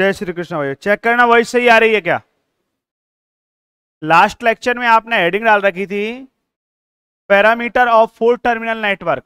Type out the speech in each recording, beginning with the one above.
जय श्री कृष्ण भाई, चेक करना वॉइस सही आ रही है क्या। लास्ट लेक्चर में आपने हेडिंग डाल रखी थी पैरामीटर ऑफ 4 टर्मिनल नेटवर्क।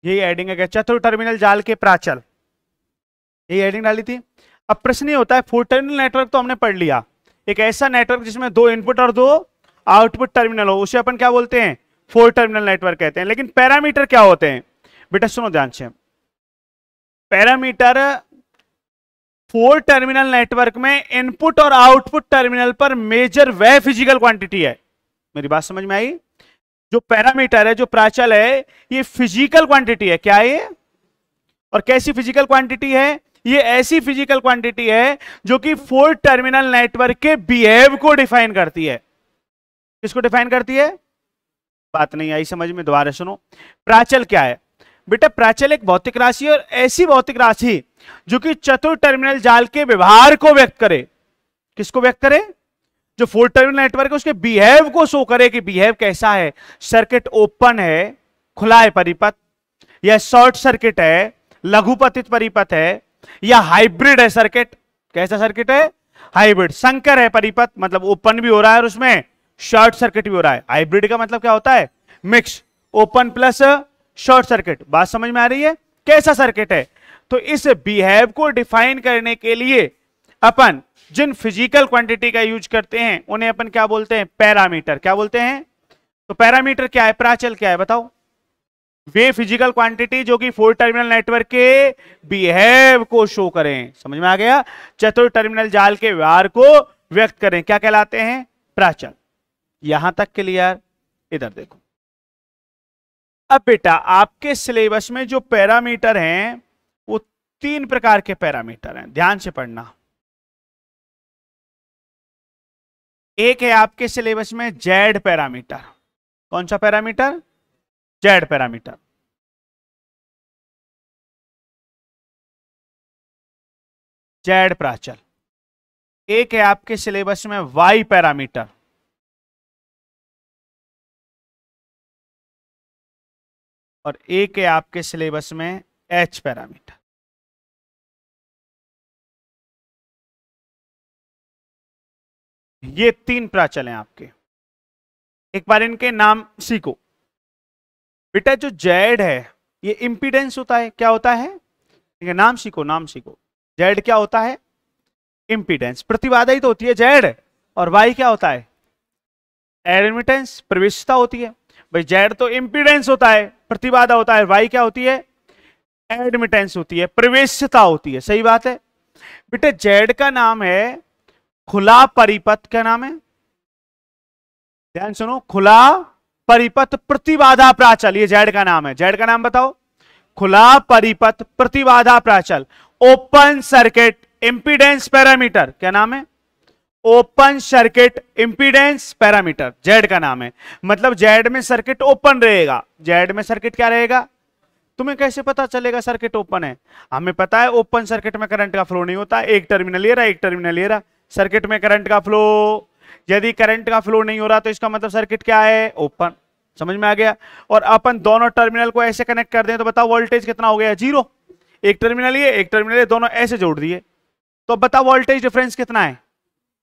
यही हेडिंग है क्या, चतुर टर्मिनल जाल के प्राचल, यही हेडिंग डाली थी। अब प्रश्न ये होता है 4 टर्मिनल नेटवर्क तो हमने पढ़ लिया, एक ऐसा नेटवर्क जिसमें 2 इनपुट और 2 आउटपुट टर्मिनल हो उसे अपन क्या बोलते हैं, 4 टर्मिनल नेटवर्क कहते हैं। लेकिन पैरामीटर क्या होते हैं बेटा, सुनो ध्यान से। पैरामीटर 4 टर्मिनल नेटवर्क में इनपुट और आउटपुट टर्मिनल पर मेजर वह फिजिकल क्वांटिटी है। मेरी बात समझ में आई। जो पैरामीटर है, जो प्राचल है, ये फिजिकल क्वांटिटी है। क्या है ये, और कैसी फिजिकल क्वांटिटी है, ये ऐसी फिजिकल क्वांटिटी है जो कि 4 टर्मिनल नेटवर्क के बिहेव को डिफाइन करती है। किसको डिफाइन करती है, बात नहीं आई समझ में, दोबारा सुनो। प्राचल क्या है बेटा, प्राचल एक भौतिक राशि है, और ऐसी भौतिक राशि जो कि चतुर टर्मिनल जाल के व्यवहार को व्यक्त करे। किसको व्यक्त करे, जो 4 टर्मिनल नेटवर्क है उसके बिहेव को शो करे कि बिहेव कैसा है। सर्किट ओपन है, खुला है परिपथ, या शॉर्ट सर्किट है, लघुपतित परिपथ है, या हाइब्रिड है सर्किट। कैसा सर्किट है, हाइब्रिड। संकर है परिपथ, मतलब ओपन भी हो रहा है और उसमें शॉर्ट सर्किट भी हो रहा है। हाइब्रिड का मतलब क्या होता है, mix, open plus short circuit. बात समझ में आ रही है, कैसा सर्किट है। तो इस बिहेव को डिफाइन करने के लिए अपन जिन फिजिकल क्वांटिटी का यूज करते हैं उन्हें अपन क्या बोलते हैं, पैरामीटर। क्या बोलते हैं, तो पैरामीटर क्या है, प्राचल क्या है बताओ। वे फिजिकल क्वांटिटी जो कि 4 टर्मिनल नेटवर्क के बिहेव को शो करें। समझ में आ गया, चतुर टर्मिनल जाल के व्यवहार को व्यक्त करें, क्या कहलाते हैं, प्राचल। यहां तक क्लियर। इधर देखो, अब बेटा आपके सिलेबस में जो पैरामीटर हैं वो 3 प्रकार के पैरामीटर हैं, ध्यान से पढ़ना। एक है आपके सिलेबस में जेड पैरामीटर। कौन सा पैरामीटर, जेड पैरामीटर। जेड प्राचल। एक है आपके सिलेबस में वाई पैरामीटर, और एक है आपके सिलेबस में एच पैरामीटर। ये 3 प्राचल हैं आपके। एक बार इनके नाम सीखो बेटा। जो जेड है ये इंपीडेंस होता है। क्या होता है, ठीक है, नाम सीखो, नाम सीखो। जेड क्या होता है, इंपीडेंस, प्रतिबाधा ही तो होती है जेड। और वाई क्या होता है, एडमिटेंस, प्रवेशिता होती है। भाई जेड तो इंपीडेंस होता है, प्रतिबाधा होता है, वाई क्या होती है, एडमिटेंस होती है, प्रवेशिता होती है। सही बात है बेटे। जेड का नाम है खुला परिपथ। क्या नाम है, ध्यान सुनो, खुला परिपथ प्रतिबाधा प्राचल, ये जेड का नाम है। जेड का नाम बताओ, खुला परिपथ प्रतिबाधा प्राचल। Open circuit impedance parameter. क्या नाम है, open circuit impedance parameter, Z का नाम है। मतलब जेड में सर्किट ओपन रहेगा। जेड में सर्किट क्या रहेगा, तुम्हें कैसे पता चलेगा सर्किट ओपन है, हमें पता है ओपन सर्किट में करंट का फ्लो नहीं होता। एक टर्मिनल ले रहा, एक टर्मिनल ले रहा, सर्किट में करंट का फ्लो। यदि करंट का फ्लो नहीं हो रहा तो इसका मतलब सर्किट क्या है, ओपन। समझ में आ गया। और अपन दोनों टर्मिनल को ऐसे कनेक्ट कर दें तो बताओ वोल्टेज कितना हो गया, 0। एक टर्मिनल ये, एक टर्मिनल ये, दोनों ऐसे जोड़ दिए तो बताओ वोल्टेज डिफरेंस कितना है।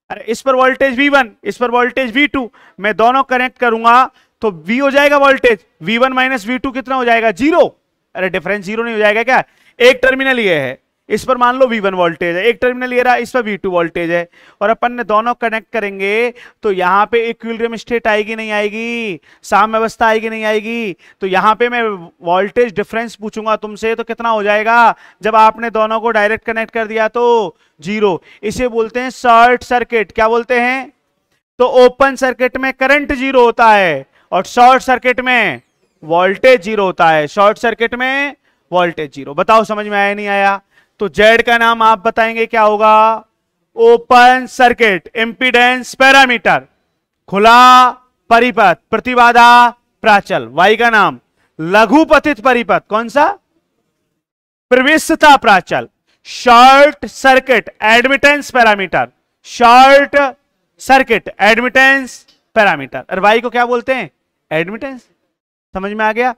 अरे इस पर वोल्टेज V1, इस पर वोल्टेज V2, मैं दोनों कनेक्ट करूंगा तो V हो जाएगा वोल्टेज, V1 माइनस V2 कितना हो जाएगा, 0। अरे डिफरेंस 0 नहीं हो जाएगा क्या। एक टर्मिनल ये है, इस पर मान लो V1 वोल्टेज है, एक टर्मिनल ये रहा, इस पर V2 वोल्टेज है, और अपन ने दोनों कनेक्ट करेंगे तो यहां पे इक्विलिब्रियम स्टेट आएगी नहीं आएगी, साम्यावस्था आएगी नहीं आएगी। तो यहां पे मैं वोल्टेज डिफरेंस पूछूंगा तुमसे तो कितना हो जाएगा, जब आपने दोनों को डायरेक्ट कनेक्ट कर दिया तो 0। इसे बोलते हैं शॉर्ट सर्किट। क्या बोलते हैं, तो ओपन सर्किट में करंट 0 होता है और शॉर्ट सर्किट में वोल्टेज 0 होता है। शॉर्ट सर्किट में वोल्टेज 0। बताओ समझ में आया नहीं आया। तो जेड का नाम आप बताएंगे क्या होगा, ओपन सर्किट इंपीडेंस पैरामीटर, खुला परिपथ प्रतिबाधा प्राचल। वाई का नाम लघुपतित परिपथ कौन सा? प्रविष्टता प्राचल। Short circuit admittance parameter, short circuit admittance parameter. और वाई को क्या बोलते हैं? एडमिटेंस। समझ में आ गया?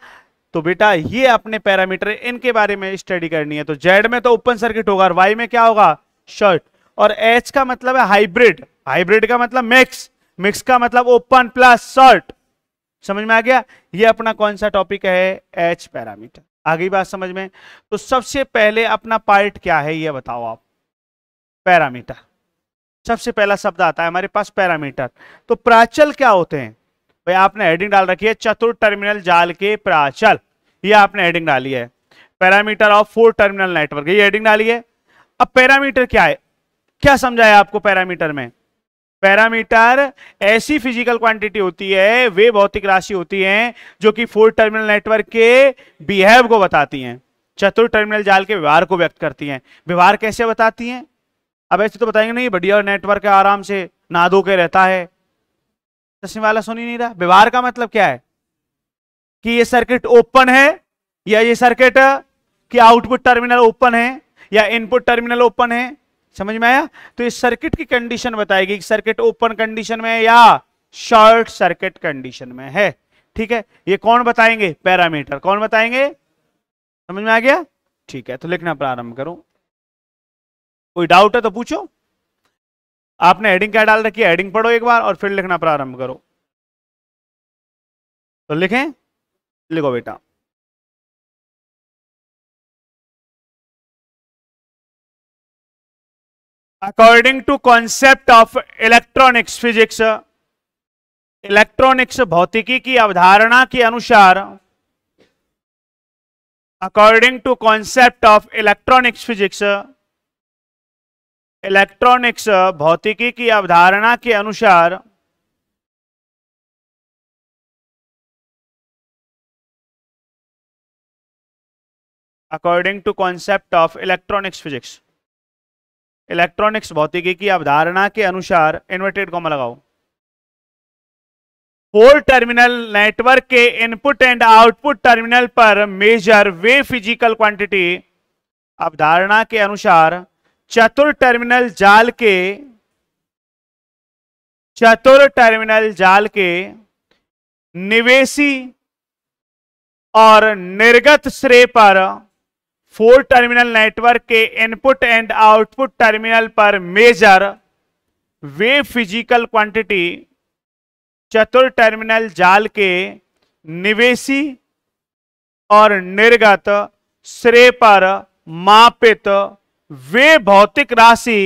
तो बेटा ये अपने पैरामीटर, इनके बारे में स्टडी करनी है। तो जेड में तो ओपन सर्किट होगा और वाई में क्या होगा? शॉर्ट। और एच का मतलब है हाइब्रिड, हाइब्रिड का मतलब मिक्स, मिक्स का मतलब ओपन प्लस शॉर्ट। समझ में आ गया? ये अपना कौन सा टॉपिक है? H parameter. आ गई बात समझ में? तो सबसे पहले अपना पार्ट क्या है ये बताओ आप? पैरामीटर। सबसे पहला शब्द आता है हमारे पास पैरामीटर। तो प्राचल क्या होते हैं? भाई आपने हेडिंग डाल रखी है चतुर टर्मिनल जाल के प्राचल, ये आपने हेडिंग डाली है। पैरामीटर ऑफ 4 टर्मिनल नेटवर्क, ये हेडिंग डाली है। अब पैरामीटर क्या है? क्या समझाया आपको पैरामीटर में? पैरामीटर ऐसी फिजिकल क्वांटिटी होती है, वे भौतिक राशि होती हैं जो कि 4 टर्मिनल नेटवर्क के बिहेव को बताती हैं, चतुर टर्मिनल जाल के व्यवहार को व्यक्त करती हैं। व्यवहार कैसे बताती हैं? अब ऐसे तो बताएंगे नहीं बढ़िया नेटवर्क है, आराम से नहा धो के रहता है, चश्मे वाला सुन ही नहीं रहा। व्यवहार का मतलब क्या है? कि ये सर्किट ओपन है, या ये सर्किट की आउटपुट टर्मिनल ओपन है, या इनपुट टर्मिनल ओपन है। समझ में आया? तो इस सर्किट की कंडीशन बताएगी कि सर्किट ओपन कंडीशन में है या शॉर्ट सर्किट कंडीशन में है। ठीक है, ये कौन बताएंगे? पैरामीटर। कौन बताएंगे? समझ में आ गया? ठीक है, तो लिखना प्रारंभ करो। कोई डाउट है तो पूछो। आपने हेडिंग क्या डाल रखी है? हेडिंग पढ़ो एक बार और फिर लिखना प्रारंभ करो। तो लिखें, लिखो बेटा। According to concept of electronics physics, electronics भौतिकी की अवधारणा के अनुसार, according to concept of electronics physics, electronics भौतिकी की अवधारणा के अनुसार according to concept of electronics physics, electronics भौतिकी की अवधारणा के अनुसार, इन्वर्टेड कॉमा लगाओ, 4 टर्मिनल नेटवर्क के इनपुट एंड आउटपुट टर्मिनल पर मेजर वे फिजिकल क्वांटिटी, अवधारणा के अनुसार चतुर टर्मिनल जाल के, चतुर टर्मिनल जाल के निवेशी और निर्गत श्रेय पर 4 टर्मिनल नेटवर्क के इनपुट एंड आउटपुट टर्मिनल पर मेजर वे फिजिकल क्वांटिटी, चतुर टर्मिनल जाल के निवेशी और निर्गत श्रेय पर मापित वे भौतिक राशि,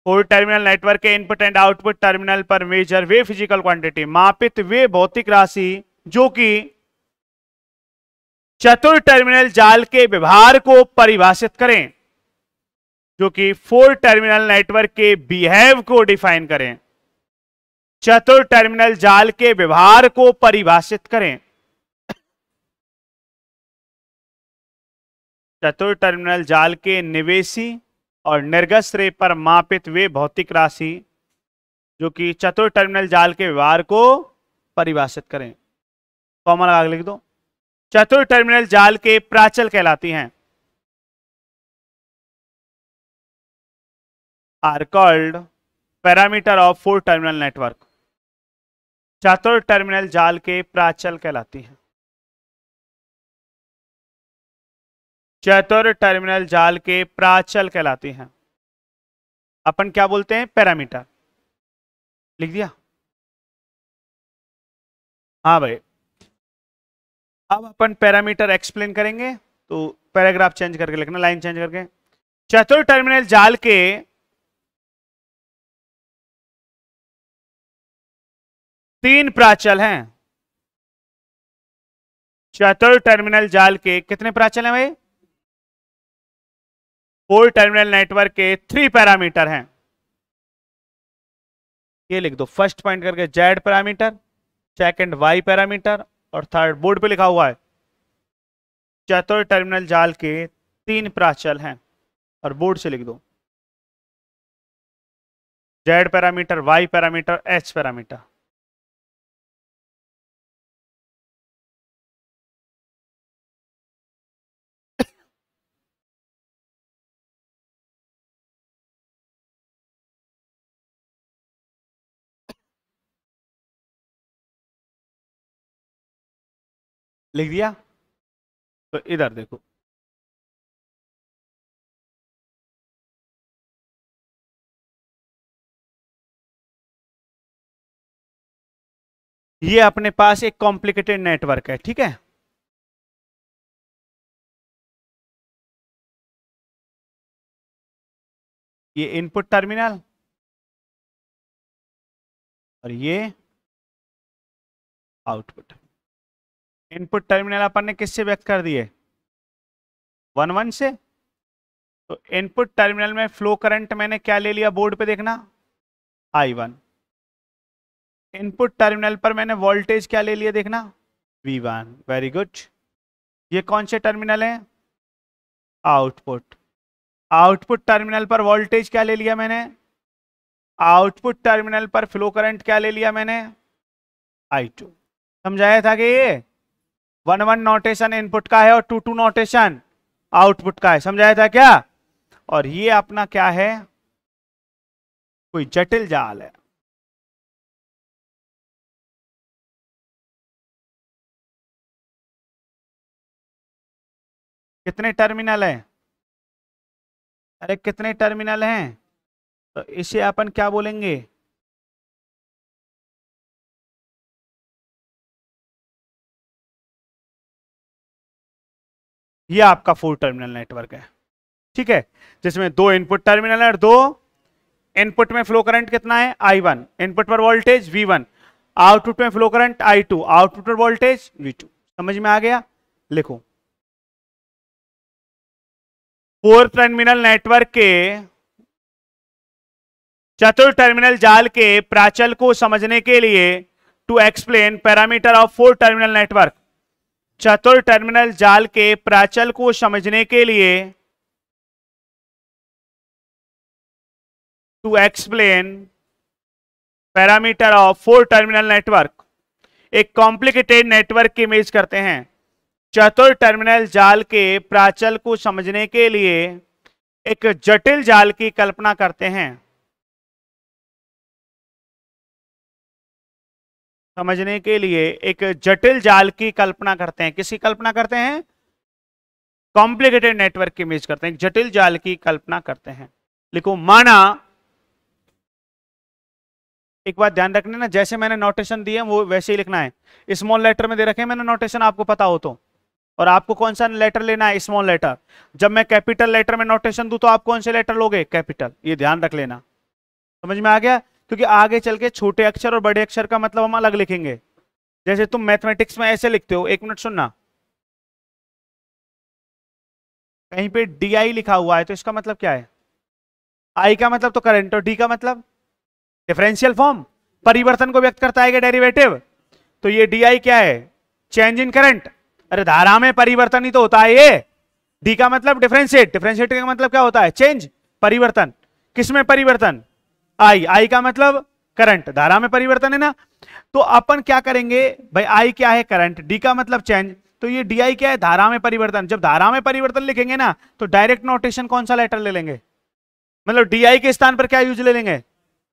4 टर्मिनल नेटवर्क के इनपुट एंड आउटपुट टर्मिनल पर मेजर वे फिजिकल क्वांटिटी, मापित वे भौतिक राशि जो कि चतुर टर्मिनल जाल के व्यवहार को परिभाषित करें, जो कि 4 टर्मिनल नेटवर्क के बिहेव को डिफाइन करें, चतुर टर्मिनल जाल के व्यवहार को परिभाषित करें। चतुर टर्मिनल जाल के निवेशी और निर्गत श्रेय पर मापित वे भौतिक राशि जो कि चतुर टर्मिनल जाल के व्यवहार को परिभाषित करें। कॉमा लगा लिख दो। चतुर टर्मिनल जाल के प्राचल कहलाती हैं, are called parameter of 4 terminal network. चतुर टर्मिनल जाल के प्राचल कहलाती हैं, चतुर टर्मिनल जाल के प्राचल कहलाती हैं। अपन क्या बोलते हैं? पैरामीटर। लिख दिया? हाँ भाई, अब अपन पैरामीटर एक्सप्लेन करेंगे, तो पैराग्राफ चेंज करके लिखना, लाइन चेंज करके। चतुर टर्मिनल जाल के 3 प्राचल हैं। चतुर टर्मिनल जाल के कितने प्राचल हैं भाई? 4 टर्मिनल नेटवर्क के 3 पैरामीटर हैं। ये लिख दो फर्स्ट पॉइंट करके, Z parameter, second Y parameter, और थर्ड बोर्ड पे लिखा हुआ है चतुर टर्मिनल जाल के 3 प्राचल हैं, और बोर्ड से लिख दो Z parameter, Y parameter, H parameter. लिख दिया। तो इधर देखो, ये अपने पास एक कॉम्प्लिकेटेड नेटवर्क है, ठीक है। ये इनपुट टर्मिनल और ये आउटपुट। इनपुट टर्मिनल अपन ने किससे व्यक्त कर दिए? 1 1 से। तो इनपुट टर्मिनल में फ्लो करंट मैंने क्या ले लिया बोर्ड पे देखना, I1। इनपुट टर्मिनल पर मैंने वोल्टेज क्या ले लिया देखना, V1। Very good. ये कौन से टर्मिनल है? आउटपुट। आउटपुट टर्मिनल पर वोल्टेज क्या ले लिया मैंने? आउटपुट टर्मिनल पर फ्लो करंट क्या ले लिया मैंने? I2। समझाया था कि ये 1 1 नोटेशन इनपुट का है और 2 2 नोटेशन आउटपुट का है, समझाया था क्या? और ये अपना क्या है? कोई जटिल जाल है। कितने टर्मिनल हैं? अरे कितने टर्मिनल हैं? तो इसे अपन क्या बोलेंगे? ये आपका 4 टर्मिनल नेटवर्क है, ठीक है, जिसमें 2 इनपुट टर्मिनल है और 2 इनपुट में फ्लो करंट कितना है? I1। इनपुट पर वोल्टेज V1। आउटपुट में फ्लो करंट I2। आउटपुट पर वोल्टेज V2। समझ में आ गया? लिखो, 4 टर्मिनल नेटवर्क के चतुर टर्मिनल जाल के प्राचल को समझने के लिए, to explain parameter of 4 terminal network, चतुर टर्मिनल जाल के प्राचल को समझने के लिए, to explain parameter of 4 terminal network, एक कॉम्प्लिकेटेड नेटवर्क की इमेज करते हैं। चतुर टर्मिनल जाल के प्राचल को समझने के लिए एक जटिल जाल की कल्पना करते हैं। समझने के लिए एक जटिल जाल की कल्पना करते हैं। किसकी कल्पना करते हैं? कॉम्प्लिकेटेड नेटवर्क की इमेज करते हैं, एक जटिल जाल की कल्पना करते हैं। लिखो, माना, एक बात ध्यान रखना ना, जैसे मैंने नोटेशन दिए वो वैसे ही लिखना है। स्मॉल लेटर में दे रखे हैं मैंने नोटेशन, आपको पता हो तो। और आपको कौन सा लेटर लेना है? Small letter. जब मैं कैपिटल लेटर में नोटेशन दूं तो आप कौन से लेटर लोगे? कैपिटल। ये ध्यान रख लेना। समझ में आ गया? क्योंकि आगे चल के छोटे अक्षर और बड़े अक्षर का मतलब हम अलग लिखेंगे। जैसे तुम मैथमेटिक्स में ऐसे लिखते हो, 1 मिनट सुनना, कहीं पे DI लिखा हुआ है तो इसका मतलब क्या है? I का मतलब तो करंट और D का मतलब डिफरेंशियल फॉर्म, परिवर्तन को व्यक्त करता है, डेरिवेटिव। तो ये DI क्या है? Change in current. अरे धारा में परिवर्तन ही तो होता है ये। D का मतलब डिफरेंशिएट, डिफरेंशिएट का मतलब क्या होता है? चेंज, परिवर्तन। किसमें परिवर्तन? I का मतलब करंट, धारा में परिवर्तन है ना। तो अपन क्या करेंगे भाई? I क्या है? करंट। D का मतलब चेंज, तो ये DI क्या है? धारा में परिवर्तन। जब धारा में परिवर्तन लिखेंगे ना तो डायरेक्ट नोटेशन कौन सा लेटर ले लेंगे? मतलब DI के स्थान पर क्या यूज ले लेंगे?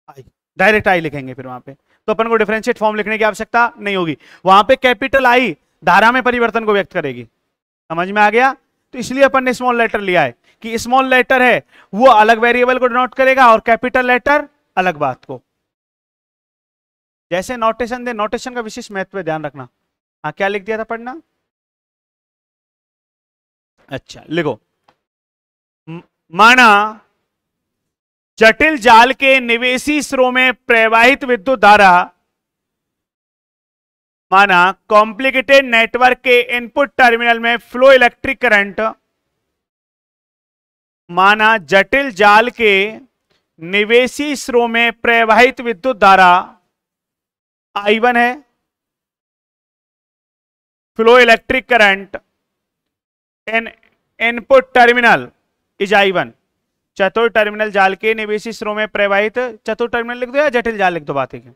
I। डायरेक्ट I लिखेंगे फिर वहां पे। तो अपन को डिफरेंशिएट फॉर्म लिखने की आवश्यकता नहीं होगी। वहां पे कैपिटल I धारा में परिवर्तन को व्यक्त करेगी। समझ में आ गया? तो इसलिए अपन ने स्मॉल लेटर लिया है कि स्मॉल लेटर है वो अलग वेरिएबल को डिनोट करेगा और कैपिटल लेटर अलग बात को। जैसे नोटेशन दे, नोटेशन का विशेष महत्व ध्यान रखना। हाँ, क्या लिख दिया था? पढ़ना। अच्छा, लिखो, माना जटिल जाल के निवेशी स्रोत में प्रवाहित विद्युत धारा, माना कॉम्प्लिकेटेड नेटवर्क के इनपुट टर्मिनल में फ्लो इलेक्ट्रिक करंट, माना जटिल जाल के निवेशी स्रोत में प्रवाहित विद्युत धारा I1 है, flow electric current in input terminal is I1। चतुर टर्मिनल जाल के निवेशी स्रोत में प्रवाहित, चतुर टर्मिनल लिख दो या जटिल जाल लिख दो, बात है।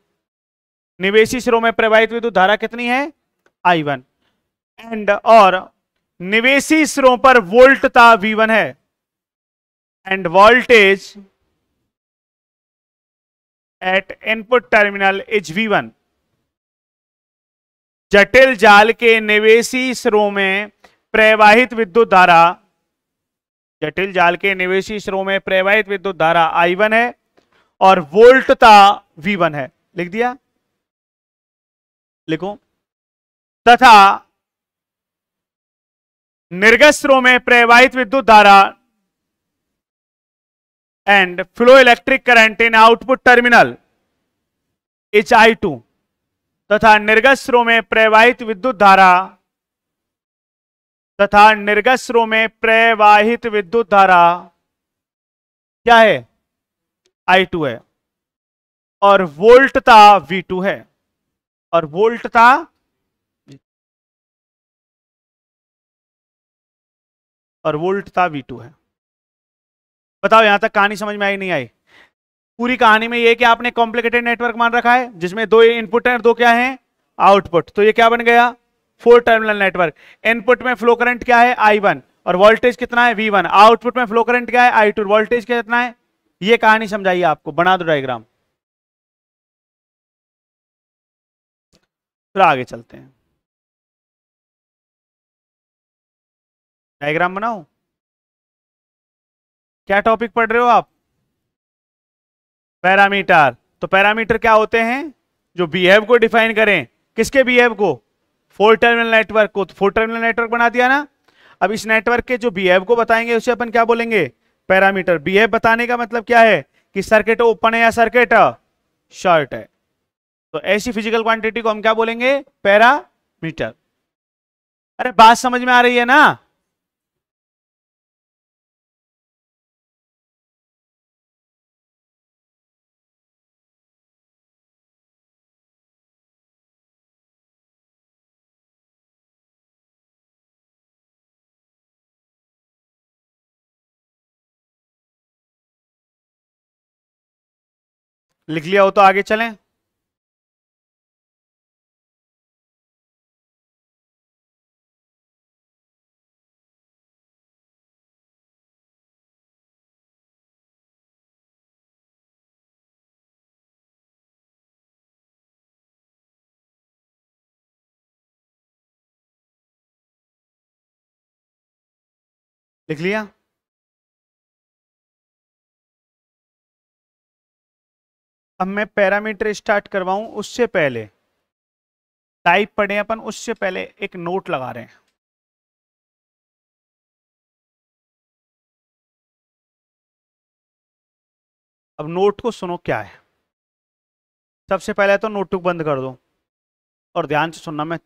निवेशी स्रोत में प्रवाहित विद्युत धारा कितनी है? I1। एंड और निवेशी स्रोत पर वोल्टता V1 है end voltage at input terminal is V1। जटिल जाल के निवेशी सिरों में प्रवाहित विद्युत धारा, जटिल जाल के निवेशी सिरों में प्रवाहित विद्युत धारा I1 है और वोल्टता V1 है। लिख दिया, लिखो। तथा निर्गत सिरों में प्रवाहित विद्युत धारा and flow electric current in output terminal is I2, तथा निर्गत सिरों में प्रवाहित विद्युत धारा, तथा निर्गत सिरों में प्रवाहित विद्युत धारा क्या है? I2 है और वोल्टता V2 है, और वोल्टता V2 है। बताओ यहां तक कहानी समझ में आई नहीं आई? पूरी कहानी में ये कि आपने कॉम्प्लिकेटेड नेटवर्क मान रखा है जिसमें 2 इनपुट है और 2 क्या है? आउटपुट। तो ये क्या बन गया? 4 टर्मिनल नेटवर्क। इनपुट में फ्लो करंट क्या है? I1 और वोल्टेज कितना है? V1। आउटपुट में फ्लो करंट क्या है? I2, वोल्टेज कितना है? ये कहानी समझाइए आपको। बना दो डायग्राम, फिर आगे चलते हैं। डायग्राम बनाओ। क्या टॉपिक पढ़ रहे हो आप? पैरामीटर। तो पैरामीटर क्या होते हैं? जो बिहेव को डिफाइन करें। किसके बिहेव को? 4 टर्मिनल नेटवर्क को। तो 4 टर्मिनल नेटवर्क बना दिया ना। अब इस नेटवर्क के जो बिहेव को बताएंगे उसे अपन क्या बोलेंगे? पैरामीटर। बिहेव बताने का मतलब क्या है? कि सर्किट ओपन है या सर्किट शॉर्ट है। तो ऐसी फिजिकल क्वांटिटी को हम क्या बोलेंगे? पैरामीटर। अरे बात समझ में आ रही है ना? लिख लिया हो तो आगे चलें। लिख लिया? अब मैं पैरामीटर स्टार्ट करवाऊं उससे पहले, टाइप पढ़े अपन उससे पहले एक नोट लगा रहे हैं। अब नोट को सुनो क्या है। सबसे पहले तो नोटबुक बंद कर दो और ध्यान से सुनना। मैं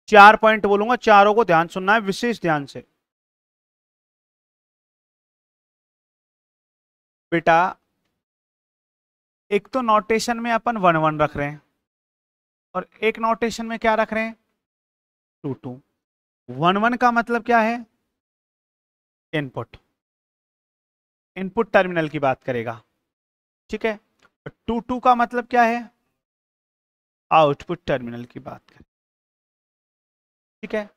4 पॉइंट बोलूंगा, चारों को ध्यान सुनना है, विशेष ध्यान से। बेटा एक तो नोटेशन में अपन 1 1 रख रहे हैं और एक नोटेशन में क्या रख रहे हैं? 2 2। 1 1 का मतलब क्या है? इनपुट, इनपुट टर्मिनल की बात करेगा, ठीक है। 2 2 का मतलब क्या है? आउटपुट टर्मिनल की बात करें, ठीक है।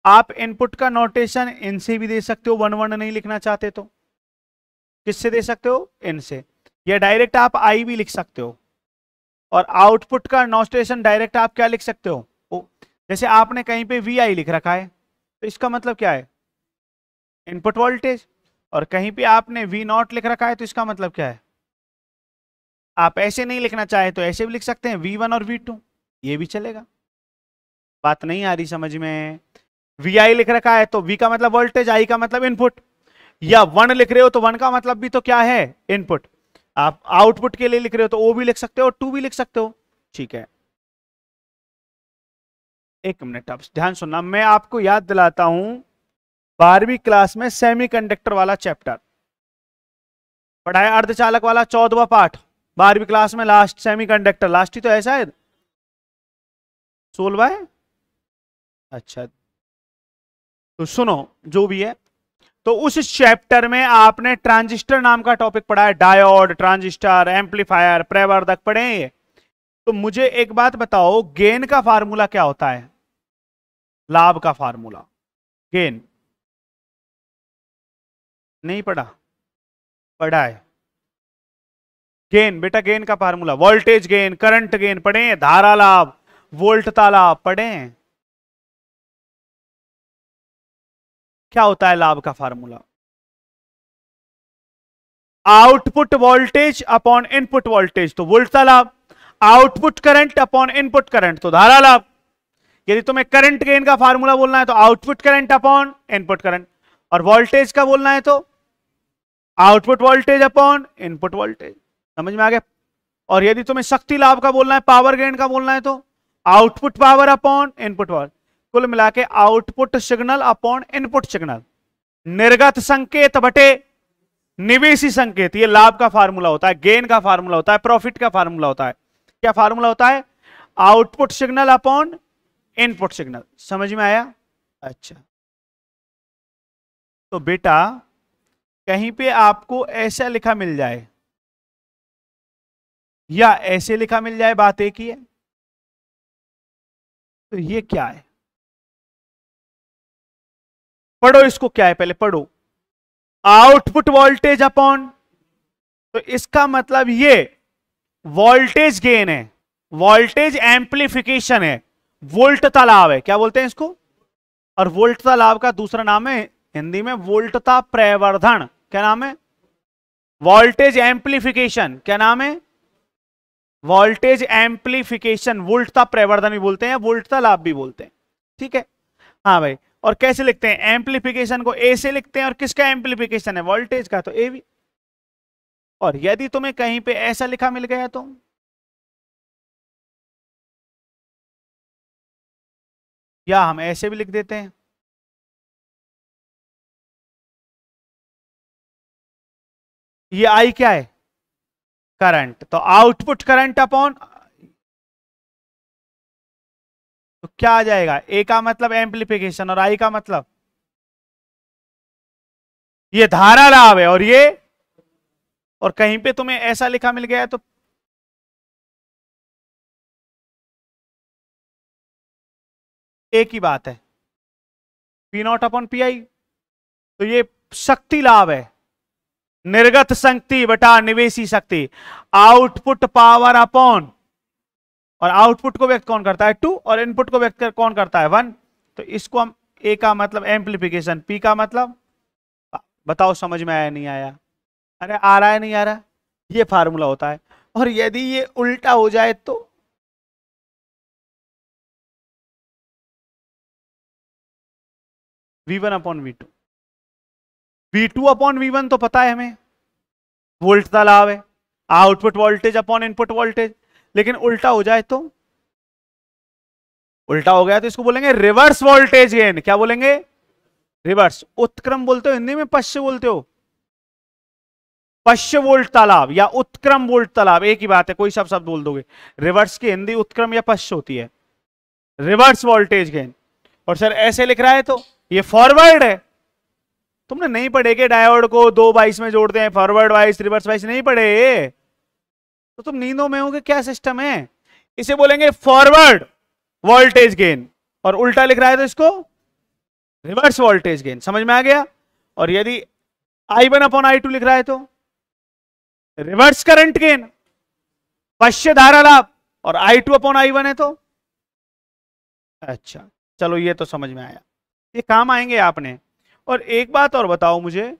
आप इनपुट का नोटेशन इनसे भी दे सकते हो, 1 1 नहीं लिखना चाहते तो। किससे दे सकते हो? इनसे। या डायरेक्ट आप आई भी लिख सकते हो। और आउटपुट का नोटेशन डायरेक्ट आप क्या लिख सकते हो? जैसे आपने कहीं पे वी आई लिख रखा है तो इसका मतलब क्या है? Input voltage. और कहीं पे आपने वी नॉट लिख रखा है तो इसका मतलब क्या है? आप ऐसे नहीं लिखना चाहे तो ऐसे भी लिख सकते हैं, V1 और V2, ये भी चलेगा। बात नहीं आ रही समझ में? वी आई लिख रखा है तो V का मतलब वोल्टेज, I का मतलब इनपुट। या 1 लिख रहे हो तो 1 का मतलब भी तो क्या है? इनपुट। आप आउटपुट के लिए लिख रहे हो तो O भी लिख सकते हो, 2 भी लिख सकते हो, ठीक है। एक मिनट, आप ध्यान सुनना। मैं आपको याद दिलाता हूं 12वीं क्लास में सेमीकंडक्टर वाला चैप्टर पढ़ाया, अर्धचालक वाला 14वां पाठ 12वीं क्लास में। लास्ट सेमीकंडक्टर, लास्ट ही तो है शायद, 16वां है। अच्छा तो सुनो, जो भी है, तो उस चैप्टर में आपने ट्रांजिस्टर नाम का टॉपिक पढ़ा है। डायोड, ट्रांजिस्टर, एम्पलीफायर, प्रवर्धक पढ़े हैं ये। तो मुझे एक बात बताओ, गेन का फार्मूला क्या होता है? लाभ का फार्मूला, गेन नहीं पढ़ा? पढ़ा है। गेन बेटा, गेन का formula voltage gain, current gain पढ़े हैं, धारा लाभ, वोल्ट तालाब पढ़े? क्या होता है लाभ का formula? Output voltage upon input voltage तो वोल्ट तालाब, output current upon input current तो धारा लाभ। यदि तुम्हें करंट गेन का फार्मूला बोलना है तो output current upon input current, और वोल्टेज का बोलना है तो output voltage upon input voltage. समझ में आ गया? और यदि तुम्हें शक्ति लाभ का बोलना है, पावर गेन का बोलना है तो output power upon input power. कुल मिला के output signal upon input signal, निर्गत संकेत बटे निवेशी संकेत, ये लाभ का फार्मूला होता है, गेन का फार्मूला होता है, प्रॉफिट का फार्मूला होता है। क्या फार्मूला होता है? Output signal upon input signal. समझ में आया? अच्छा, तो बेटा कहीं पे आपको ऐसा लिखा मिल जाए या ऐसे लिखा मिल जाए, बात एक ही है। तो ये क्या है? पढ़ो इसको, क्या है पहले पढ़ो। आउटपुट वोल्टेज अपॉन, तो इसका मतलब ये वोल्टेज गेन है, वोल्टेज एम्प्लीफिकेशन है, वोल्ट तालाब है। क्या बोलते हैं इसको? और वोल्ट तालाब का दूसरा नाम है हिंदी में वोल्टता प्रवर्धन। क्या नाम है? Voltage amplification. क्या नाम है? Voltage amplification. वोल्टता प्रवर्धन भी बोलते हैं, वोल्टता लाभ भी बोलते हैं। ठीक है, हाँ भाई। और कैसे लिखते हैं? एम्प्लीफिकेशन को ए से लिखते हैं, और किसका एम्प्लीफिकेशन है? वोल्टेज का, तो ए भी। और यदि तुम्हें कहीं पे ऐसा लिखा मिल गया तो या हम ऐसे भी लिख देते हैं, ये आई क्या है? करंट। तो आउटपुट करंट अपॉन, तो क्या आ जाएगा? ए का मतलब एम्प्लीफिकेशन और आई का मतलब ये धारा लाभ है, और ये, और कहीं पे तुम्हें ऐसा लिखा मिल गया तो एक ही बात है, P not upon P I. तो ये शक्ति लाभ है, निर्गत शक्ति बटा निवेशी शक्ति, आउटपुट पावर अपॉन, और आउटपुट को व्यक्त कौन करता है? 2, और इनपुट को व्यक्त कौन करता है? 1। तो इसको हम, ए का मतलब एम्प्लीफिकेशन, पी का मतलब, बताओ समझ में आया नहीं आया? अरे आ रहा है नहीं आ रहा? ये फार्मूला होता है। और यदि ये उल्टा हो जाए तो V1 upon V2, V2 upon V1 तो पता है हमें, वोल्ट का लाभ है, output voltage upon input voltage. लेकिन उल्टा हो जाए तो, उल्टा हो गया तो इसको बोलेंगे रिवर्स वोल्टेज गेन। क्या बोलेंगे? रिवर्स। उत्क्रम बोलते हो हिंदी में, पश्च बोलते हो? पश्च वोल्ट तालाब या उत्क्रम वोल्ट तालाब एक ही बात है, कोई सब शब्द बोल दोगे। रिवर्स की हिंदी उत्क्रम या पश्च होती है, रिवर्स वोल्टेज गेन। और सर ऐसे लिख रहा है तो ये फॉरवर्ड है। तुमने नहीं पढ़े के डायोड को 2 बाइस में जोड़ते हैं, फॉरवर्ड वाइस रिवर्स वाइस नहीं पढ़े? तो तुम नींदों में होगे, क्या सिस्टम है? इसे बोलेंगे फॉरवर्ड वोल्टेज गेन, और उल्टा लिख रहा है तो इसको रिवर्स वोल्टेज गेन। समझ में आ गया? और यदि I1 अपॉन I2 लिख रहा है तो रिवर्स करंट गेन, पश्च धारा लाभ, और I2 अपॉन I1 है तो, अच्छा चलो ये तो समझ में आया, ये काम आएंगे आपने। और एक बात और बताओ मुझे,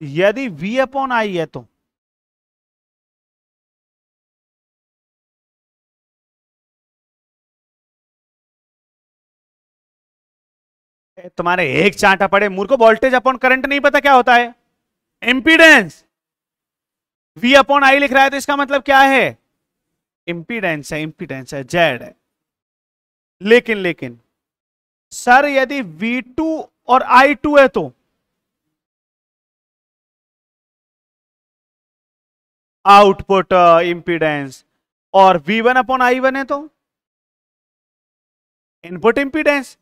यदि V अपॉन I है तो तुम्हारे एक चांटा पड़े मूर्ख को, वोल्टेज अपॉन करंट नहीं पता क्या होता है? इंपीडेंस। V अपॉन I लिख रहा है तो इसका मतलब क्या है? इंपीडेंस है, इंपीडेंस है, जेड है। लेकिन सर यदि V2 और I2 है तो आउटपुट इंपीडेंस, और V1 अपॉन I1 है तो इनपुट इंपीडेंस।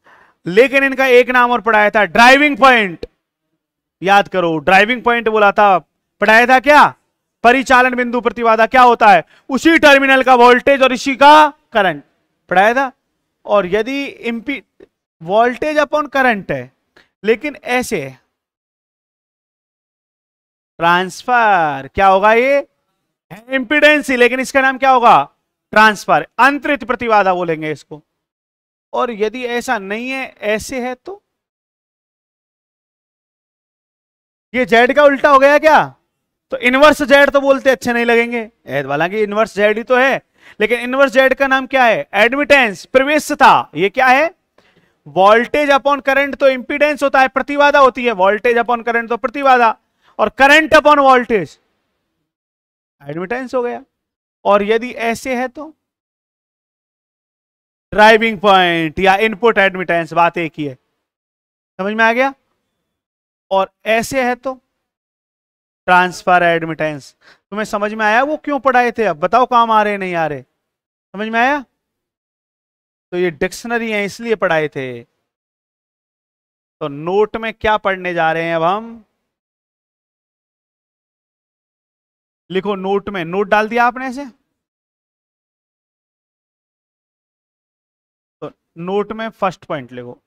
लेकिन इनका एक नाम और पढ़ाया था, ड्राइविंग पॉइंट। याद करो, ड्राइविंग पॉइंट बोला था, पढ़ाया था क्या? परिचालन बिंदु प्रतिबाधा क्या होता है? उसी टर्मिनल का वोल्टेज और इसी का करंट, पढ़ाया था। और यदि वोल्टेज अपॉन करंट है, लेकिन ऐसे ट्रांसफर, क्या होगा? ये इंपीडेंस ही, लेकिन इसका नाम क्या होगा? ट्रांसफर, अंतरित प्रतिबाधा बोलेंगे इसको। और यदि ऐसा नहीं है, ऐसे है तो ये जेड का उल्टा हो गया क्या? तो इनवर्स जेड तो बोलते अच्छे नहीं लगेंगे, हालांकि इनवर्स जेड ही तो है, लेकिन इनवर्स जेड का नाम क्या है? एडमिटेंस, प्रवेश्यता। ये क्या है? वोल्टेज अपॉन करंट तो इंपीडेंस होता है, प्रतिबाधा होती है, वोल्टेज अपॉन करंट तो प्रतिबाधा, और करंट अपॉन वोल्टेज एडमिटेंस हो गया। और यदि ऐसे है तो ड्राइविंग पॉइंट या इनपुट एडमिटेंस, बात एक ही है, समझ में आ गया? और ऐसे है तो ट्रांसफर एडमिटेंस। तुम्हें समझ में आया वो क्यों पढ़ाए थे? अब बताओ काम आ रहे नहीं आ रहे, समझ में आया? तो ये डिक्शनरी है इसलिए पढ़ाए थे। तो नोट में क्या पढ़ने जा रहे हैं अब हम? लिखो नोट में, नोट डाल दिया आपने ऐसे? तो नोट में फर्स्ट पॉइंट लिखो,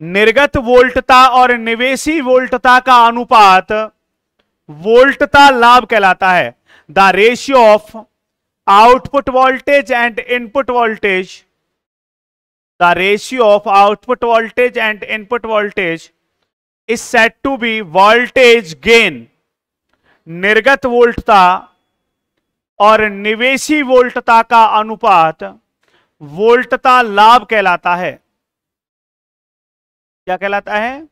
निर्गत वोल्टता और निवेशी वोल्टता का अनुपात वोल्टता लाभ कहलाता है। The ratio of output voltage and input voltage, the ratio of output voltage and input voltage is set to be voltage gain. निर्गत वोल्टता और निवेशी वोल्टता का अनुपात वोल्टता लाभ कहलाता है। क्या कहलाता है?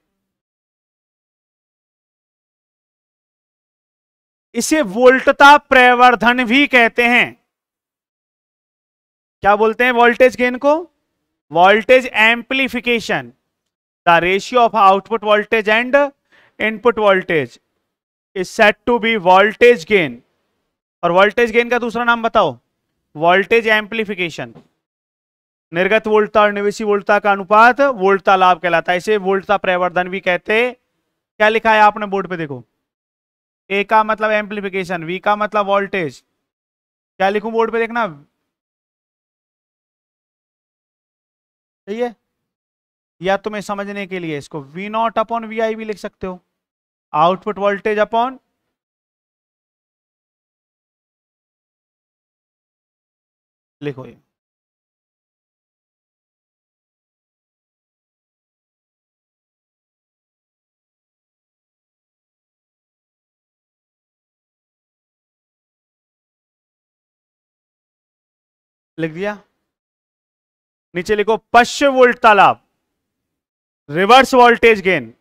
इसे वोल्टता प्रवर्धन भी कहते हैं। क्या बोलते हैं वोल्टेज गेन को? Voltage amplification. The ratio of output voltage and input voltage is set to be voltage gain. और वोल्टेज गेन का दूसरा नाम बताओ? Voltage amplification. निर्गत वोल्टता और निवेशी वोल्टता का अनुपात वोल्टता लाभ कहलाता है, इसे वोल्टता प्रवर्धन भी कहते। क्या लिखा है आपने बोर्ड पे देखो? ए का मतलब एम्प्लीफिकेशन, वी का मतलब वोल्टेज। क्या लिखूं बोर्ड पे देखना? सही है? या तुम्हें समझने के लिए इसको वी नॉट अपॉन वी आई भी लिख सकते हो, आउटपुट वोल्टेज अपॉन, लिखो ये लिख दिया। नीचे लिखो पश्च वोल्टता लाभ, रिवर्स वोल्टेज गेन।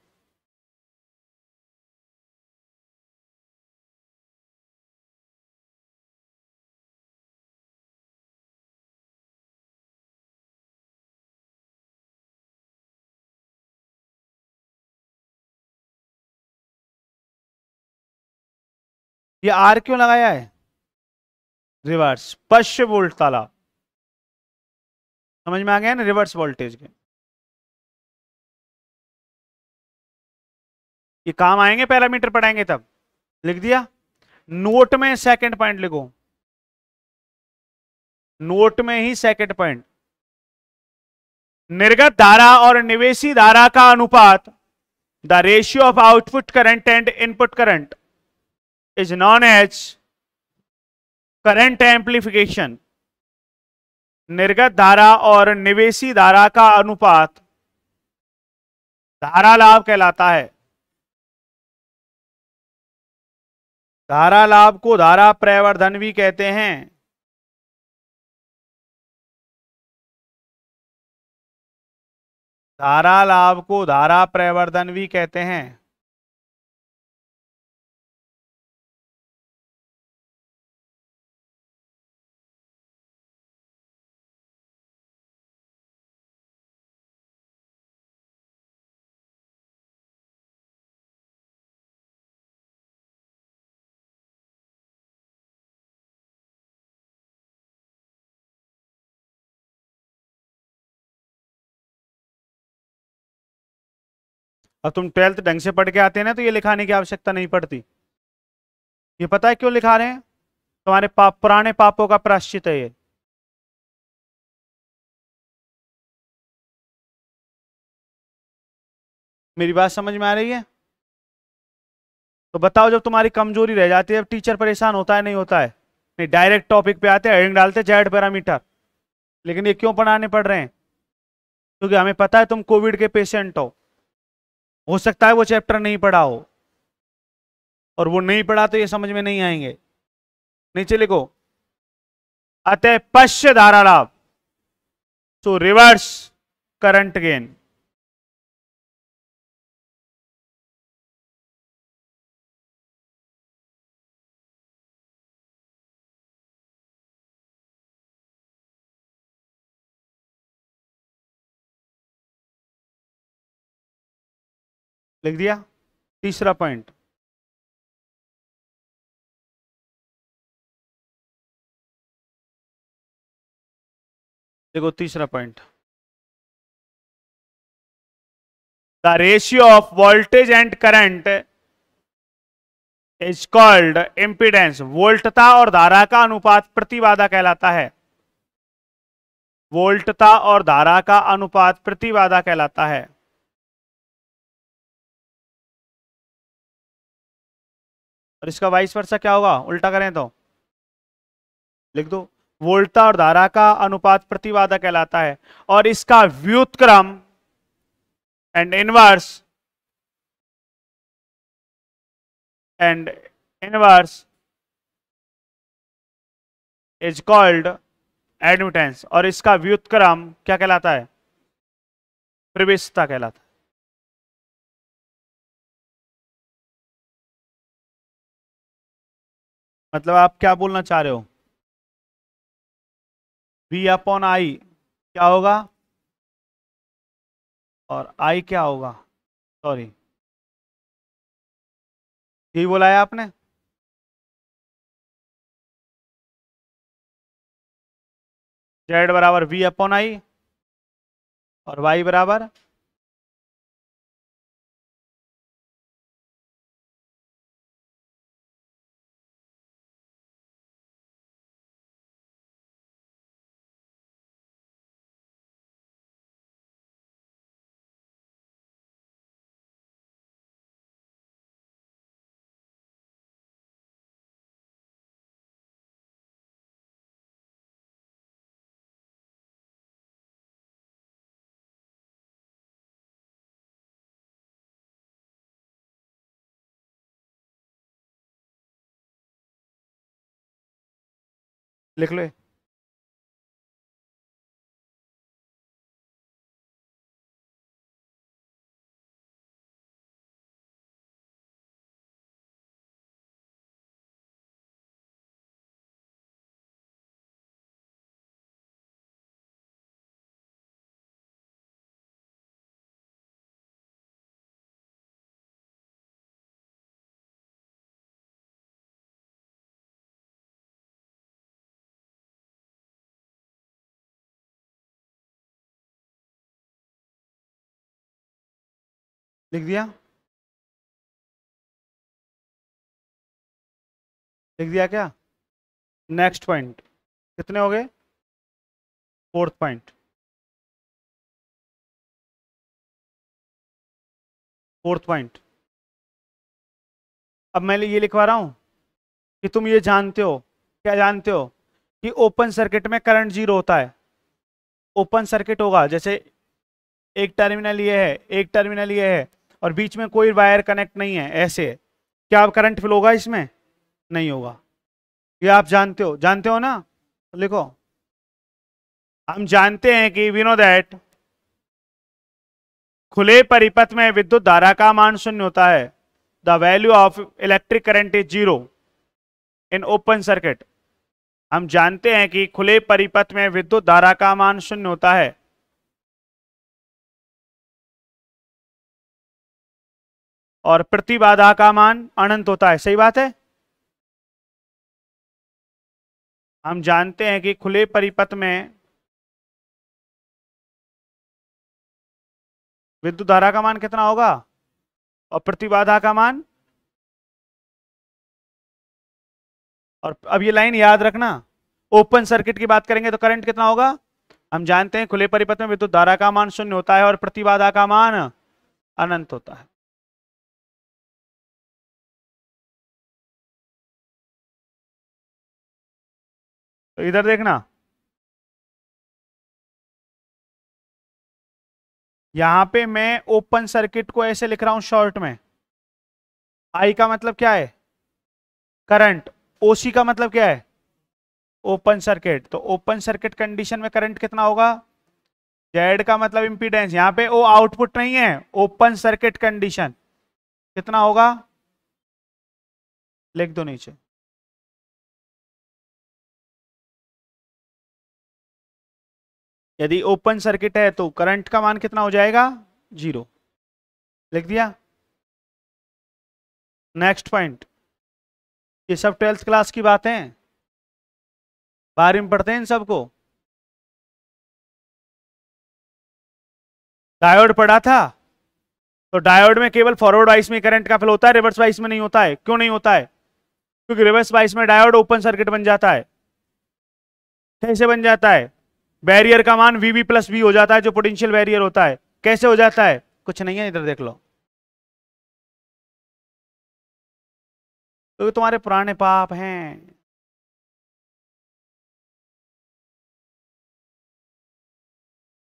ये आर क्यों लगाया है? रिवर्स पश्च वोल्टता लाभ, समझ में आ गया ना? Reverse voltage gain. ये काम आएंगे, पैरामीटर पढ़ाएंगे तब। लिख दिया। नोट में सेकंड पॉइंट लिखो, नोट में ही सेकंड पॉइंट, निर्गत धारा और निवेशी धारा का अनुपात, the ratio of output current and input current is known as current amplification. निर्गत धारा और निवेशी धारा का अनुपात धारा लाभ कहलाता है। धारा लाभ को धारा प्रवर्धन भी कहते हैं। धारा लाभ को धारा प्रवर्धन भी कहते हैं। अब तुम 12th ढंग से पढ़ के आते हैं ना, तो ये लिखाने की आवश्यकता नहीं पड़ती। ये पता है क्यों लिखा रहे हैं? तुम्हारे पुराने पापों का प्रायश्चित है ये। मेरी बात समझ में आ रही है? तो बताओ, जब तुम्हारी कमजोरी रह जाती है, टीचर परेशान होता है नहीं होता है? नहीं, डायरेक्ट टॉपिक पे आते हैं, हेडिंग डालते जेड पैरामीटर। लेकिन ये क्यों पढ़ाने पड़ रहे हैं? क्योंकि हमें पता है तुम कोविड के पेशेंट हो सकता है वो चैप्टर नहीं पढ़ा हो, और वो नहीं पढ़ा तो ये समझ में नहीं आएंगे। नीचे लिखो, अतः पश्य धारा लाभ, सो रिवर्स करंट गेन। लिख दिया। तीसरा पॉइंट, देखो तीसरा point, the ratio of voltage and current is called impedance. वोल्टता और धारा का अनुपात प्रतिबाधा कहलाता है। वोल्टता और धारा का अनुपात प्रतिबाधा कहलाता है। और इसका वाइस वर्सा क्या होगा, उल्टा करें तो लिख दो, वोल्टता और धारा का अनुपात प्रतिबाधा कहलाता है, और इसका व्युत्क्रम and inverse is called admittance. और इसका व्युत्क्रम क्या कहलाता है? प्रवेशता कहलाता है। मतलब आप क्या बोलना चाह रहे हो? V अपॉन आई क्या होगा, और I क्या होगा? सॉरी, यही बोला है आपने। Z बराबर V अपॉन आई, और Y बराबर लिख लो। लिख दिया, लिख दिया क्या? नेक्स्ट पॉइंट, कितने हो गए? Fourth point, fourth point. अब मैं ये लिखवा रहा हूं कि तुम ये जानते हो, क्या जानते हो, कि ओपन सर्किट में करंट जीरो होता है। ओपन सर्किट होगा, जैसे एक टर्मिनल ये है, एक टर्मिनल ये है, और बीच में कोई वायर कनेक्ट नहीं है, ऐसे क्या अब करंट फ्लो होगा इसमें? नहीं होगा। ये आप जानते हो ना? तो लिखो, हम जानते हैं कि वी नो दैट खुले परिपथ में विद्युत धारा का मान शून्य होता है। The value of electric current is zero in open circuit. हम जानते हैं कि खुले परिपथ में विद्युत धारा का मान शून्य होता है, और प्रतिबाधा का मान अनंत होता है। सही बात है। हम जानते हैं कि खुले परिपथ में विद्युत धारा का मान कितना होगा, और प्रतिबाधा का मान। और अब ये लाइन याद रखना, ओपन सर्किट की बात करेंगे तो करंट कितना होगा? हम जानते हैं खुले परिपथ में विद्युत धारा का मान शून्य होता है, और प्रतिबाधा का मान अनंत होता है। तो इधर देखना, यहां पे मैं ओपन सर्किट को ऐसे लिख रहा हूं शॉर्ट में। आई का मतलब क्या है? करंट। ओसी का मतलब क्या है? Open circuit. तो ओपन सर्किट कंडीशन में करंट कितना होगा? जेड का मतलब इंपीडेंस, यहां पे ओ आउटपुट नहीं है, ओपन सर्किट कंडीशन कितना होगा? लिख दो नीचे। यदि ओपन सर्किट है तो करंट का मान कितना हो जाएगा? 0। लिख दिया। Next point. ये सब 12th क्लास की बातें हैं, बारे में पढ़ते हैं इन सबको। डायोड पढ़ा था, तो डायोड में केवल फॉरवर्ड वाइस में करंट का फ्लो होता है, रिवर्स वाइस में नहीं होता है। क्यों नहीं होता है? क्योंकि रिवर्स वाइस में डायोड ओपन सर्किट बन जाता है। कैसे बन जाता है? बैरियर का मान वीबी प्लस वी हो जाता है, जो पोटेंशियल बैरियर होता है। कैसे हो जाता है? कुछ नहीं है, इधर देख लो। तो तुम्हारे पुराने पाप हैं।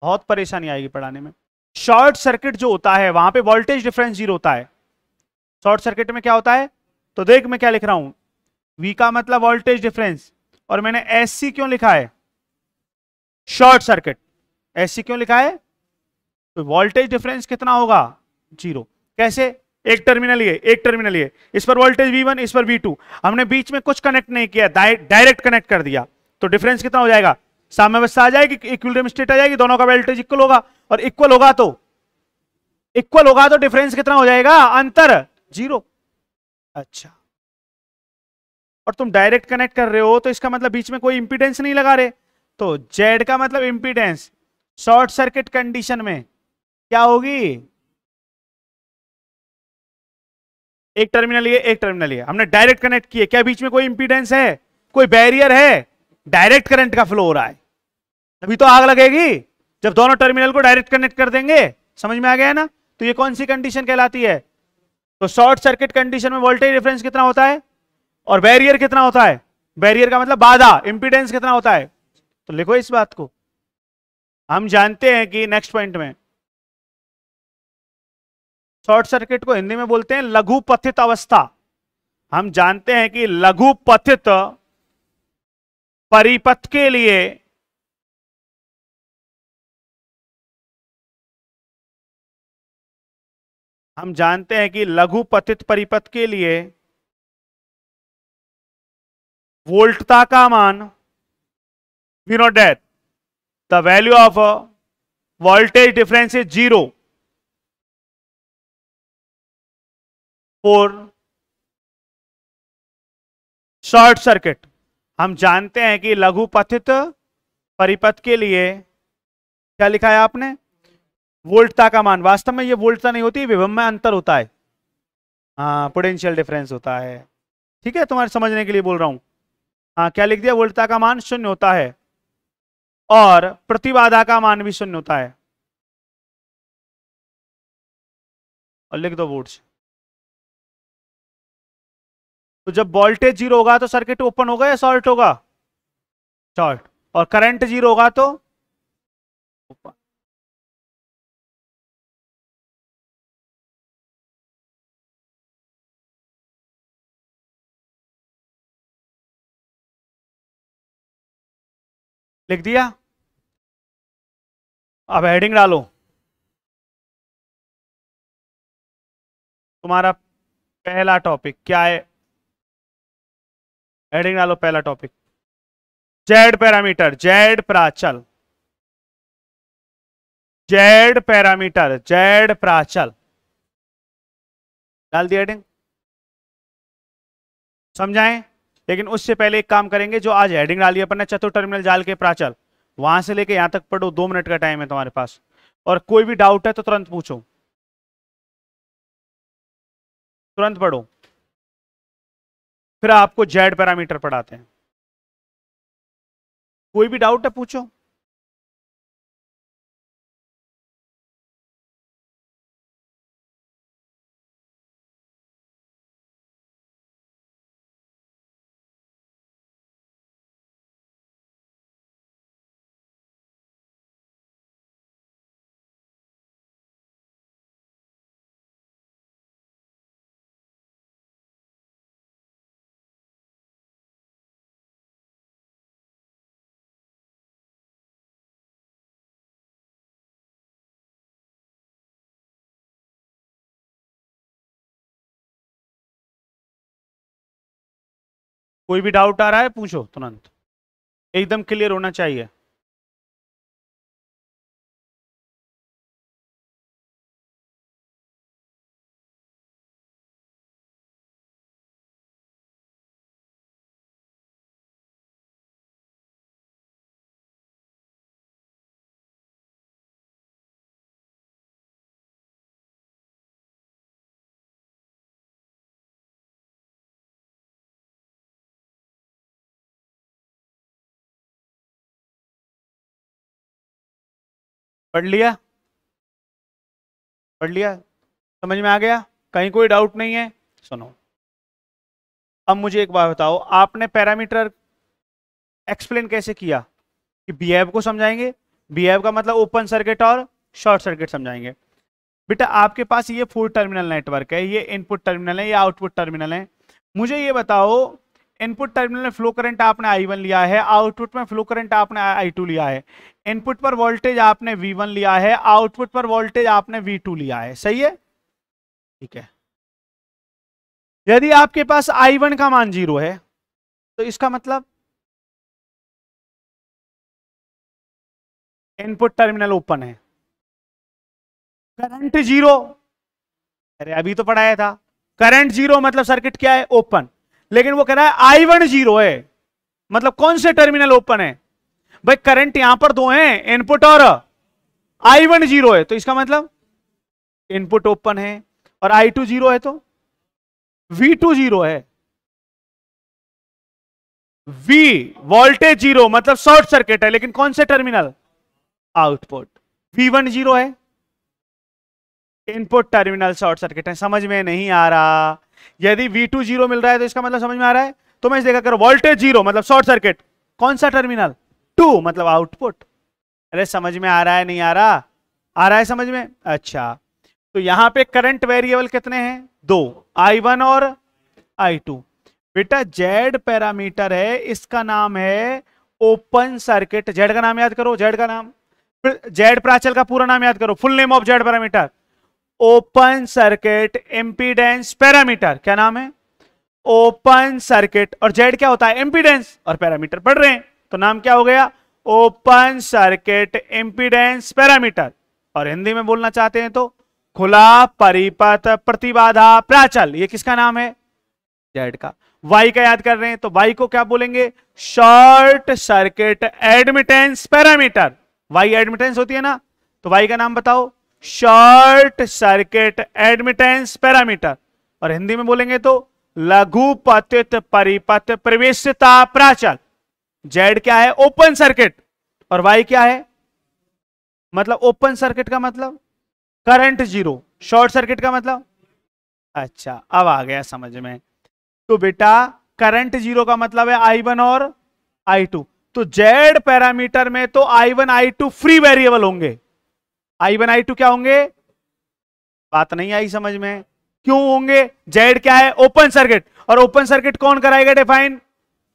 बहुत परेशानी आएगी पढ़ाने में। शॉर्ट सर्किट जो होता है वहां पे वोल्टेज डिफरेंस 0 होता है। शॉर्ट सर्किट में क्या होता है? तो देख मैं क्या लिख रहा हूं, V का मतलब वोल्टेज डिफरेंस, और मैंने SC क्यों लिखा है? Short circuit. SC क्यों लिखा है? तो वोल्टेज डिफरेंस कितना होगा? 0। कैसे? एक टर्मिनल ये, एक टर्मिनल ये, इस पर वोल्टेज V1, इस पर V2, हमने बीच में कुछ कनेक्ट नहीं किया, डायरेक्ट कनेक्ट कर दिया। तो डिफरेंस कितना हो जाएगा? साम्यावस्था आ जाएगी, इक्विलिब्रियम स्टेट आ जाएगी, दोनों का वोल्टेज इक्वल होगा। और इक्वल होगा तो डिफरेंस कितना हो जाएगा? अंतर 0। अच्छा, और तुम डायरेक्ट कनेक्ट कर रहे हो तो इसका मतलब बीच में कोई इंपीडेंस नहीं लगा रहे। तो जेड का मतलब इंपीडेंस शॉर्ट सर्किट कंडीशन में क्या होगी? एक टर्मिनल ये, एक टर्मिनल ये, हमने डायरेक्ट कनेक्ट किए, क्या बीच में कोई इंपीडेंस है? कोई बैरियर है? डायरेक्ट करंट का फ्लो हो रहा है, तभी तो आग लगेगी जब दोनों टर्मिनल को डायरेक्ट कनेक्ट कर देंगे। समझ में आ गया है ना? तो ये कौन सी कंडीशन कहलाती है? तो शॉर्ट सर्किट कंडीशन में वोल्टेज डिफरेंस कितना होता है और बैरियर कितना होता है? बैरियर का मतलब बाधा, इंपीडेंस कितना होता है? तो लिखो इस बात को। हम जानते हैं कि नेक्स्ट पॉइंट में शॉर्ट सर्किट को हिंदी में बोलते हैं लघु पथित अवस्था। हम जानते हैं कि लघु पथित परिपथ के लिए हम जानते हैं कि लघु पथित परिपथ के लिए वोल्टता का मान, we know that the value of voltage difference is 0 for short circuit. हम जानते हैं कि लघु पथित परिपथ के लिए क्या लिखा है आपने? वोल्टता का मान। वास्तव में ये वोल्टता नहीं होती, विभव में अंतर होता है। हाँ, पोटेंशियल डिफरेंस होता है। ठीक है, तुम्हारे समझने के लिए बोल रहा हूं। हाँ, क्या लिख दिया? वोल्टता का मान 0 होता है और प्रतिबाधा का मान भी 0 होता है। और लिख दो वोल्ट्स। तो जब वोल्टेज 0 होगा तो सर्किट ओपन होगा या शॉर्ट होगा? शॉर्ट। और करंट 0 होगा तो ओपन। लिख दिया। अब हेडिंग डालो। तुम्हारा पहला टॉपिक क्या है? हेडिंग डालो, पहला टॉपिक जेड पैरामीटर, जेड प्राचल, जेड पैरामीटर, जेड प्राचल। डाल दिया हेडिंग? समझाएं? लेकिन उससे पहले एक काम करेंगे, जो आज हेडिंग डाली अपन ने चतुर टर्मिनल जाल के प्राचल, वहां से लेके यहां तक पढ़ो। 2 मिनट का टाइम है तुम्हारे पास, और कोई भी डाउट है तो तुरंत पूछो, तुरंत पढ़ो। फिर आपको जेड पैरामीटर पढ़ाते हैं। कोई भी डाउट है पूछो। कोई भी डाउट आ रहा है पूछो तुरंत, एकदम क्लियर होना चाहिए। पढ़ लिया? पढ़ लिया? समझ में आ गया? कहीं कोई डाउट नहीं है? सुनो, अब मुझे एक बात बताओ, आपने पैरामीटर एक्सप्लेन कैसे किया? कि बिहेव को समझाएंगे, बिहेव का मतलब ओपन सर्किट और शॉर्ट सर्किट समझाएंगे। बेटा आपके पास ये 4 टर्मिनल नेटवर्क है, ये इनपुट टर्मिनल है, ये आउटपुट टर्मिनल है। मुझे ये बताओ, इनपुट टर्मिनल में फ्लो करंट आपने I1 लिया है, आउटपुट में फ्लो करंट आपने I2 लिया है, इनपुट पर वोल्टेज आपने V1 लिया है, आउटपुट पर वोल्टेज आपने V2 लिया है, सही है? ठीक है। यदि आपके पास I1 का मान 0 है तो इसका मतलब इनपुट टर्मिनल ओपन है, करंट 0। अरे अभी तो पढ़ाया था, करंट 0 मतलब सर्किट क्या है? ओपन। लेकिन वो कह रहा है I1 0 है, मतलब कौन से टर्मिनल ओपन है? भाई करंट यहां पर दो हैं, इनपुट और I1 0 है, तो इसका मतलब इनपुट ओपन है, और I2 0 है तो V2 0 है। V वोल्टेज 0 मतलब शॉर्ट सर्किट है, लेकिन कौन से टर्मिनल? आउटपुट। V1 0 है, इनपुट टर्मिनल शॉर्ट सर्किट है। समझ में नहीं आ रहा? यदि V2 0 मिल रहा है तो इसका मतलब समझ में आ रहा है? तो मैं देखा करो, वोल्टेज 0 मतलब शॉर्ट सर्किट, कौन सा टर्मिनल? 2 मतलब आउटपुट। अरे समझ में आ रहा है नहीं आ रहा? आ रहा है समझ में? अच्छा, तो यहां पे करंट वेरिएबल कितने हैं? 2, I1 और I2। बेटा जेड पैरामीटर है, इसका नाम है ओपन सर्किट। जेड का नाम याद करो, जेड का नाम, जेड प्राचल का पूरा नाम याद करो, full name of Z parameter, open circuit impedance parameter. क्या नाम है? Open circuit. और जेड क्या होता है? इंपीडेंस। और पैरामीटर पढ़ रहे हैं तो नाम क्या हो गया? Open circuit impedance parameter. और हिंदी में बोलना चाहते हैं तो खुला परिपथ प्रतिबाधा प्राचल। ये किसका नाम है? जेड का। वाई का याद कर रहे हैं तो वाई को क्या बोलेंगे? Short circuit admittance parameter. Y admittance होती है ना, तो वाई का नाम बताओ? Short circuit admittance parameter. और हिंदी में बोलेंगे तो लघुपतित परिपथ प्रवेशिता प्राचल। जेड क्या है? Open circuit. और वाई क्या है? मतलब ओपन सर्किट का मतलब करंट 0, शॉर्ट सर्किट का मतलब, अच्छा अब आ गया समझ में। तो बेटा करंट 0 का मतलब है I1 और I2। तो जेड पैरामीटर में तो I1 I2 फ्री वेरिएबल होंगे। I1 I2 क्या होंगे? बात नहीं आई समझ में? क्यों होंगे? जेड क्या है? Open circuit. और ओपन सर्किट कौन कराएगा डिफाइन?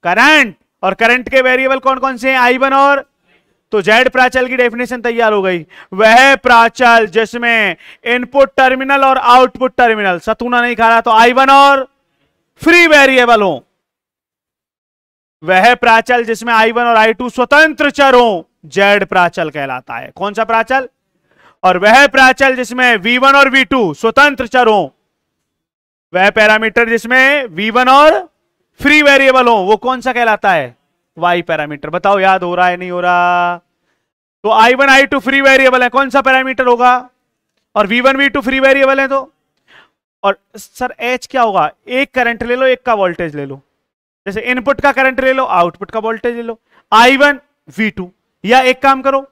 करंट। और करंट के वेरिएबल कौन कौन से हैं? I1 और, तो जेड प्राचल की डेफिनेशन तैयार हो गई। वह प्राचल जिसमें इनपुट टर्मिनल और आउटपुट टर्मिनल सतूना नहीं खा रहा तो I1 और फ्री वेरिएबल हो। वह प्राचल जिसमें I1 और I2 स्वतंत्र चर हो, जेड प्राचल कहलाता है। कौन सा प्राचल? और वह प्राचल जिसमें V1 और V2 स्वतंत्र चर हो, वह पैरामीटर जिसमें V1 और फ्री वेरिएबल हो, वो कौन सा कहलाता है? Y parameter. बताओ याद हो रहा है नहीं हो रहा? तो I1 I2 फ्री वेरिएबल है, कौन सा पैरामीटर होगा? और V1 V2 फ्री वेरिएबल है तो, और सर H क्या होगा? एक करंट ले लो, एक का वोल्टेज ले लो। जैसे इनपुट का करंट ले लो, आउटपुट का वोल्टेज ले लो, I1 V2। या एक काम करो,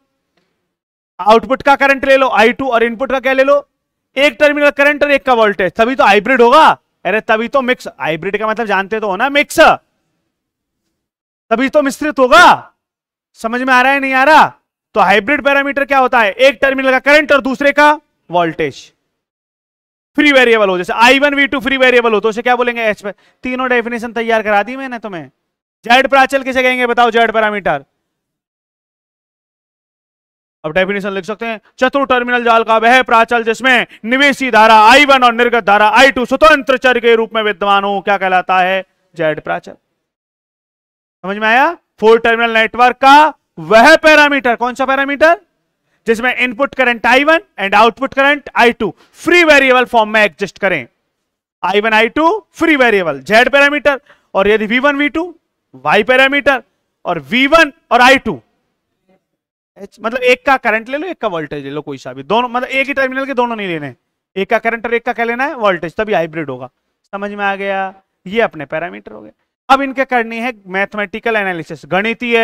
आउटपुट का करंट ले लो I2 और इनपुट का क्या ले लो? एक टर्मिनल करंट और एक का वोल्टेज, तभी तो हाइब्रिड होगा। अरे तभी तो मिक्स, हाइब्रिड का मतलब जानते तो हो ना, मिक्स, तभी तो मिश्रित होगा। समझ में आ रहा है नहीं आ रहा? तो हाइब्रिड पैरामीटर क्या होता है? एक टर्मिनल का करंट और दूसरे का वोल्टेज फ्री वेरिएबल हो। जैसे I1 V2 फ्री वेरिएबल हो तो उसे क्या बोलेंगे? H पे। तीनों डेफिनेशन तैयार करा दी मैंने तुम्हें। जेड प्राचल किसे कहेंगे बताओ? Z parameter. अब डेफिनेशन लिख सकते हैं, चतुर टर्मिनल जाल का वह प्राचल जिसमें निवेशी धारा I1 और निर्गत धारा I2 स्वतंत्र चर के रूप में विद्यमान हो, क्या कहलाता है? जेड प्राचल। समझ में आया? 4 टर्मिनल नेटवर्क का वह पैरामीटर, कौन सा पैरामीटर, जिसमें input current I1 and output current I2 free variable form में एग्जिस्ट करें। I1 I2 free variable Z parameter, और यदि V1 V2 Y पैरामीटर, और V1 और I2 मतलब एक का करंट ले लो, एक का वोल्टेज ले लो, कोई सा भी, दोनों मतलब एक ही टर्मिनल के दोनों नहीं लेने, एक का करंट और एक का क्या लेना है, वोल्टेज, तभी हाइब्रिड होगा। समझ में आ गया? ये अपने पैरामीटर हो गए। अब इनके करनी है मैथमेटिकल एनालिसिस, गणितीय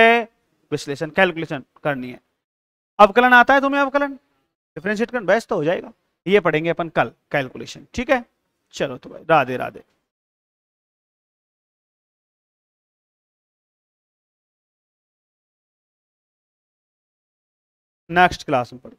विश्लेषण, कैलकुलेशन करनी है। अवकलन आता है तुम्हें? अवकलन डिफरेंशिएट करना बेस्ट तो हो जाएगा, ये पढ़ेंगे अपन कल कैलकुलेशन, ठीक है? चलो तो भाई, राधे राधे। नेक्स्ट क्लास में पढ़ो।